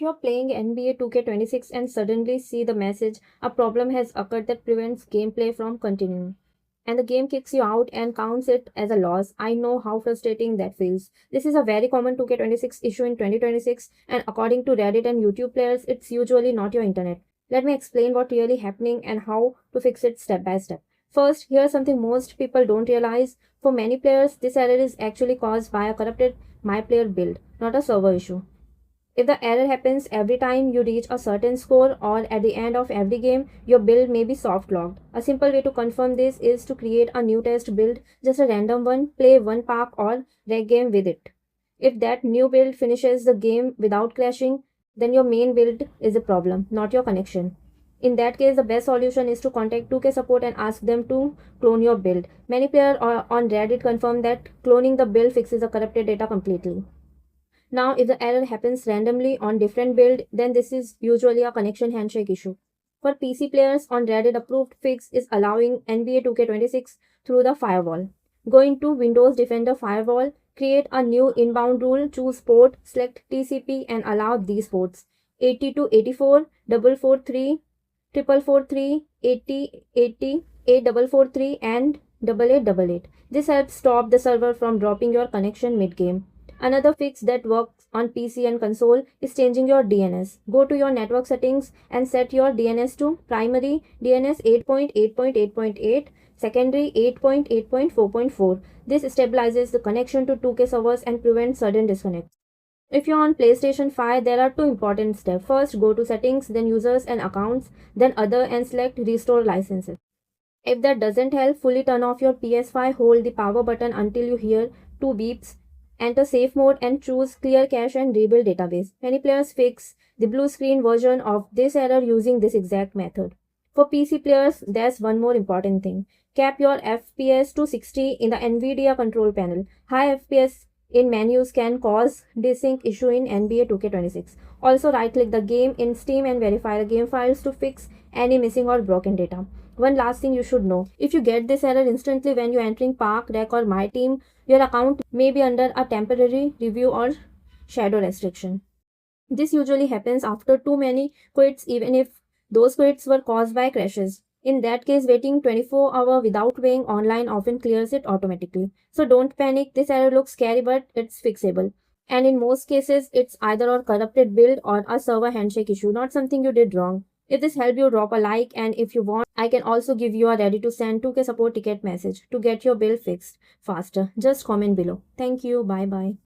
If you're playing NBA 2K26 and suddenly see the message, a problem has occurred that prevents gameplay from continuing, and the game kicks you out and counts it as a loss, I know how frustrating that feels. This is a very common 2K26 issue in 2026, and according to Reddit and YouTube players, it's usually not your internet. Let me explain what really happening and how to fix it step by step. First, here's something most people don't realize. For many players, this error is actually caused by a corrupted MyPlayer build, not a server issue. If the error happens every time you reach a certain score or at the end of every game, your build may be soft locked. A simple way to confirm this is to create a new test build, just a random one, play one park or reg game with it. If that new build finishes the game without crashing, then your main build is a problem, not your connection. In that case, the best solution is to contact 2K support and ask them to clone your build. Many players on Reddit confirm that cloning the build fixes the corrupted data completely. Now, if the error happens randomly on different build, then this is usually a connection handshake issue. For PC players, on Reddit approved fix is allowing NBA 2K26 through the firewall. Go into Windows Defender Firewall, create a new inbound rule, choose port, select TCP and allow these ports 80 to 84, 443, 4443, 80, 80, 8443 and 8888. This helps stop the server from dropping your connection mid-game. Another fix that works on PC and console is changing your DNS. Go to your network settings and set your DNS to primary DNS 8.8.8.8, secondary 8.8.4.4. This stabilizes the connection to 2K servers and prevents sudden disconnects. If you're on PlayStation 5, there are two important steps. First, go to settings, then users and accounts, then other and select restore licenses. If that doesn't help, fully turn off your PS5, hold the power button until you hear two beeps. Enter safe mode and choose clear cache and rebuild database. Many players fix the blue screen version of this error using this exact method. For PC players, there's one more important thing. Cap your FPS to 60 in the NVIDIA control panel. High FPS in menus can cause desync issue in NBA 2K26. Also, right-click the game in Steam and verify the game files to fix any missing or broken data. One last thing you should know. If you get this error instantly when you're entering Park, Rec or My Team, your account may be under a temporary review or shadow restriction. This usually happens after too many quits, even if those quits were caused by crashes. In that case, waiting 24 hours without being online often clears it automatically. So don't panic, this error looks scary but it's fixable. And in most cases, it's either a corrupted build or a server handshake issue, not something you did wrong. If this helped you, drop a like, and if you want, I can also give you a ready to send 2K support ticket message to get your bill fixed faster. Just comment below. Thank you. Bye bye.